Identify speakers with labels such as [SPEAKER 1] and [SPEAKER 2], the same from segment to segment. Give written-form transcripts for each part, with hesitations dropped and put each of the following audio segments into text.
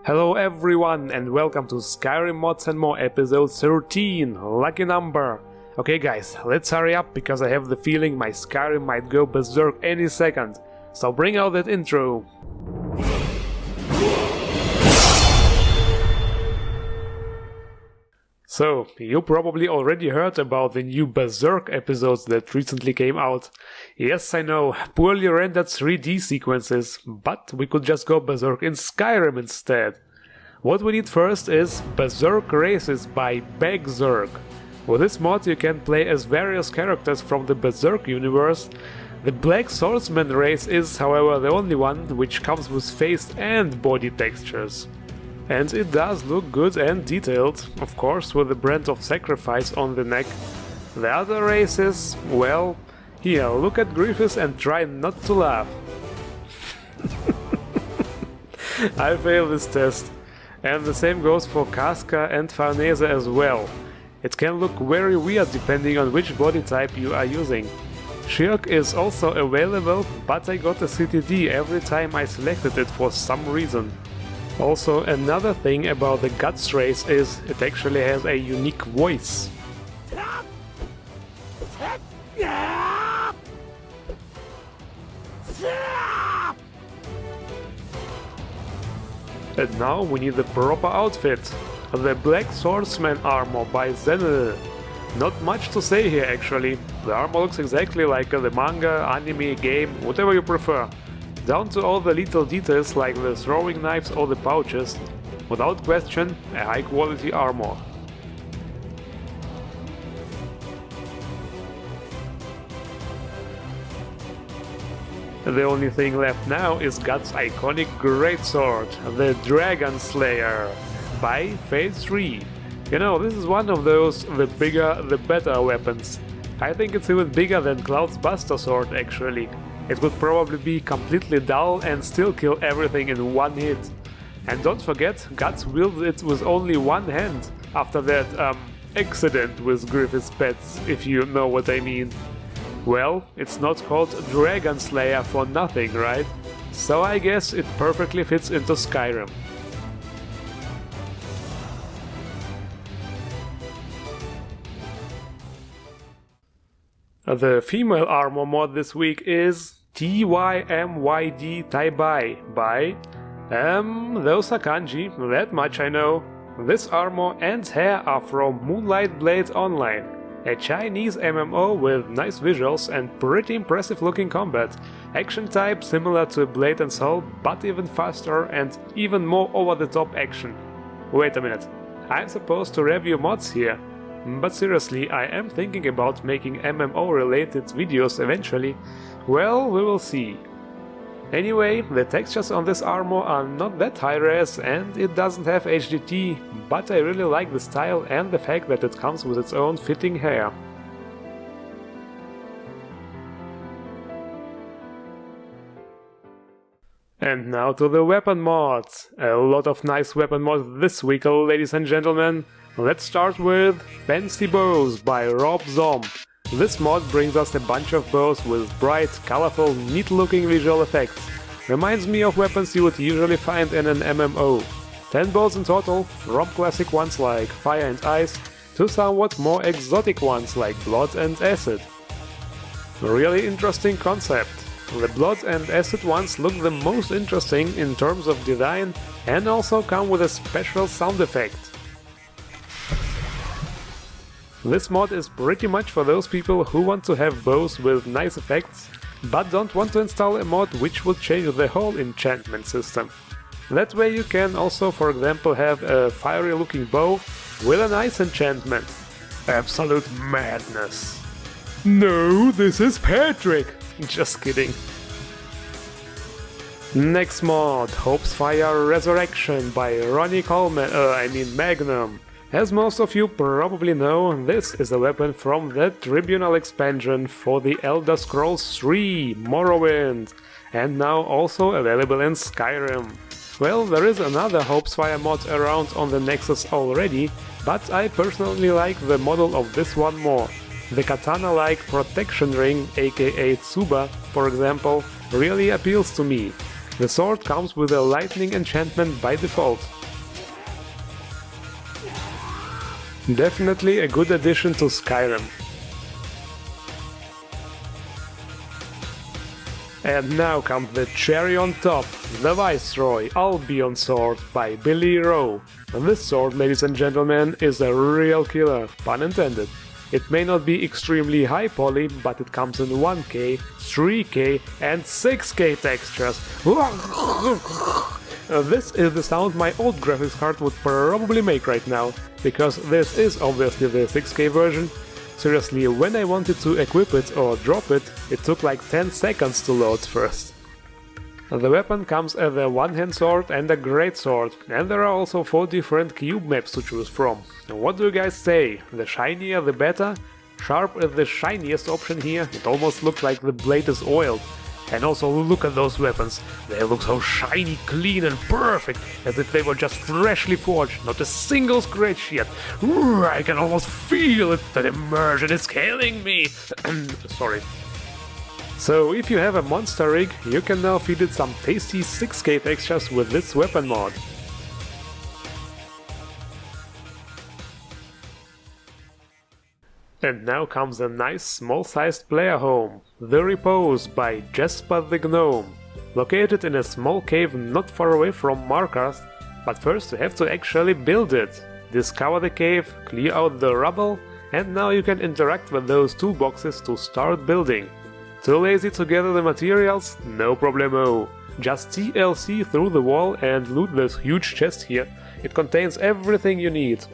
[SPEAKER 1] Hello everyone and welcome to Skyrim Mods and More episode 13, lucky number. Okay guys, let's hurry up because I have the feeling my Skyrim might go berserk any second. So bring out that intro. So, you probably already heard about the new Berserk episodes that recently came out. Yes, I know, poorly rendered 3D sequences, but we could just go berserk in Skyrim instead. What we need first is Berserk Races by Berserk. With this mod you can play as various characters from the Berserk universe. The Black Swordsman race is, however, the only one which comes with face and body textures. And it does look good and detailed, of course with the brand of sacrifice on the neck. The other races, well, here, look at Griffiths and try not to laugh. I failed this test. And the same goes for Casca and Farnese as well. It can look very weird depending on which body type you are using. Shirk is also available, but I got a CTD every time I selected it for some reason. Also, another thing about the Guts race is it actually has a unique voice. And now we need the proper outfit. The Black Swordsman armor by Zenel. Not much to say here actually. The armor looks exactly like the manga, anime, game, whatever you prefer. Down to all the little details like the throwing knives or the pouches. Without question, a high quality armor. The only thing left now is Guts' iconic greatsword, the Dragonslayer, by Phase 3. You know, this is one of those the bigger the better weapons. I think it's even bigger than Cloud's Buster Sword actually. It would probably be completely dull and still kill everything in one hit. And don't forget, Guts wielded it with only one hand after that accident with Griffith's pets, if you know what I mean. Well, it's not called Dragonslayer for nothing, right? So I guess it perfectly fits into Skyrim. The female armor mod this week is TYMYD Taibai by... those are kanji, that much I know. This armor and hair are from Moonlight Blade Online, a Chinese MMO with nice visuals and pretty impressive looking combat. Action type similar to Blade and Soul, but even faster and even more over the top action. Wait a minute, I'm supposed to review mods here. But seriously, I am thinking about making MMO related videos eventually. Well, we will see. Anyway, the textures on this armor are not that high res and it doesn't have HDT, but I really like the style and the fact that it comes with its own fitting hair. And now to the weapon mods. A lot of nice weapon mods this week, ladies and gentlemen. Let's start with Fancy Bows by Rob Zomb. This mod brings us a bunch of bows with bright, colorful, neat-looking visual effects. Reminds me of weapons you would usually find in an MMO. 10 bows in total, from classic ones like Fire and Ice, to somewhat more exotic ones like Blood and Acid. Really interesting concept. The Blood and Acid ones look the most interesting in terms of design and also come with a special sound effect. This mod is pretty much for those people who want to have bows with nice effects, but don't want to install a mod which would change the whole enchantment system. That way you can also, for example, have a fiery looking bow with a nice enchantment. Absolute madness. No, this is Patrick! Just kidding. Next mod, Hopesfire Resurrection by Ronnie Coleman, Magnum. As most of you probably know, this is a weapon from the Tribunal expansion for the Elder Scrolls 3 Morrowind, and now also available in Skyrim. Well, there is another Hopesfire mod around on the Nexus already, but I personally like the model of this one more. The katana-like protection ring, aka Tsuba, for example, really appeals to me. The sword comes with a lightning enchantment by default. Definitely a good addition to Skyrim. And now comes the cherry on top, the Viceroy Albion sword by Billy Rowe. This sword, ladies and gentlemen, is a real killer, pun intended. It may not be extremely high poly, but it comes in 1K, 3K and 6K textures. This is the sound my old graphics card would probably make right now, because this is obviously the 6K version. Seriously, when I wanted to equip it or drop it, it took like 10 seconds to load first. The weapon comes as a one-hand sword and a great sword, and there are also 4 different cube maps to choose from. What do you guys say? The shinier the better? Sharp is the shiniest option here, it almost looks like the blade is oiled. And also look at those weapons, they look so shiny, clean and perfect, as if they were just freshly forged, not a single scratch yet. I can almost feel it, that immersion is killing me. Sorry. So if you have a monster rig, you can now feed it some tasty 6K textures with this weapon mod. And now comes a nice small-sized player home, the Repose by Jesper the Gnome. Located in a small cave not far away from Markarth, but first you have to actually build it. Discover the cave, clear out the rubble, and now you can interact with those toolboxes to start building. Too lazy to gather the materials? No problemo. Just TLC through the wall and loot this huge chest here. It contains everything you need.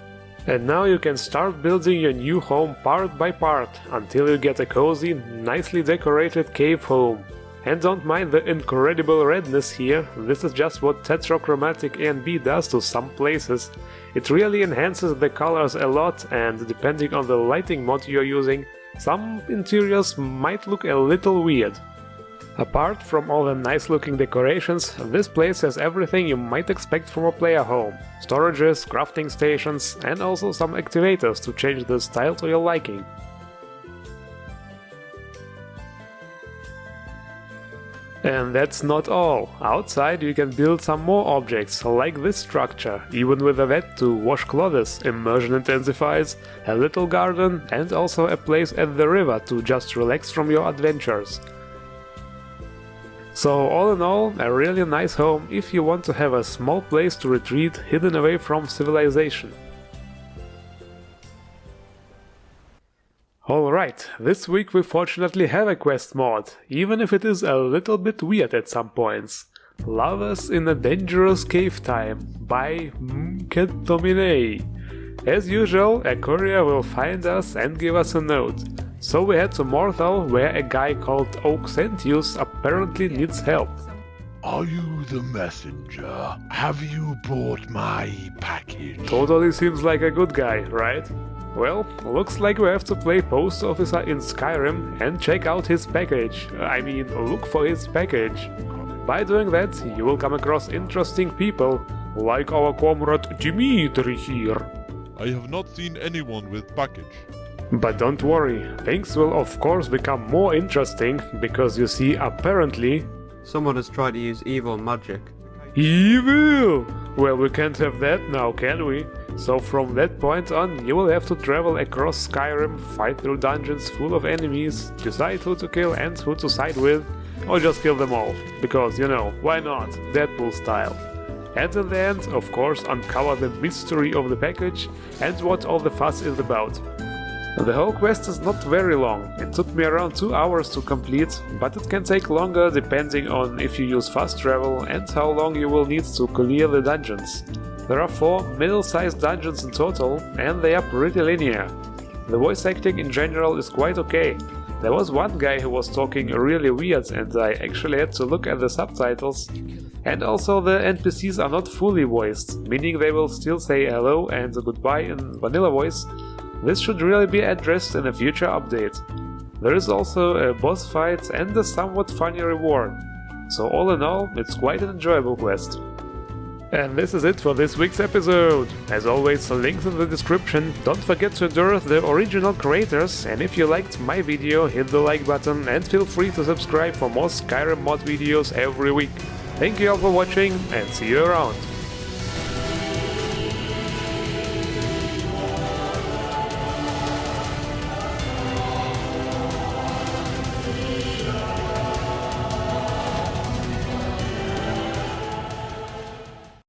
[SPEAKER 1] And now you can start building your new home part by part, until you get a cozy, nicely decorated cave home. And don't mind the incredible redness here, this is just what tetrachromatic ANB does to some places. It really enhances the colors a lot, and depending on the lighting mod you're using, some interiors might look a little weird. Apart from all the nice looking decorations, this place has everything you might expect from a player home. Storages, crafting stations, and also some activators to change the style to your liking. And that's not all. Outside you can build some more objects, like this structure, even with a vat to wash clothes, immersion intensifies, a little garden, and also a place at the river to just relax from your adventures. So all in all, a really nice home if you want to have a small place to retreat hidden away from civilization. Alright, this week we fortunately have a quest mod, even if it is a little bit weird at some points. Lovers in a Dangerous Cavetime by Cavetime. As usual, a courier will find us and give us a note. So we head to Morthal, where a guy called Oxentius apparently needs help.
[SPEAKER 2] Are you the messenger? Have you brought my package?
[SPEAKER 1] Totally seems like a good guy, right? Well, looks like we have to play post officer in Skyrim and check out his package. I mean, look for his package. By doing that, you will come across interesting people, like our comrade Dimitri here.
[SPEAKER 2] I have not seen anyone with package.
[SPEAKER 1] But don't worry, things will of course become more interesting, because you see, apparently...
[SPEAKER 3] someone has tried to use evil magic.
[SPEAKER 1] Evil! Well, we can't have that now, can we? So from that point on, you will have to travel across Skyrim, fight through dungeons full of enemies, decide who to kill and who to side with, or just kill them all, because, you know, why not, Deadpool style. And in the end, of course, uncover the mystery of the package and what all the fuss is about. The whole quest is not very long, it took me around 2 hours to complete, but it can take longer depending on if you use fast travel and how long you will need to clear the dungeons. There are 4 middle-sized dungeons in total, and they are pretty linear. The voice acting in general is quite okay. There was one guy who was talking really weird and I actually had to look at the subtitles. And also the NPCs are not fully voiced, meaning they will still say hello and goodbye in vanilla voice. This should really be addressed in a future update. There is also a boss fight and a somewhat funny reward. So all in all, it's quite an enjoyable quest. And this is it for this week's episode. As always, links in the description. Don't forget to endorse the original creators, and if you liked my video, hit the like button and feel free to subscribe for more Skyrim mod videos every week. Thank you all for watching and see you around.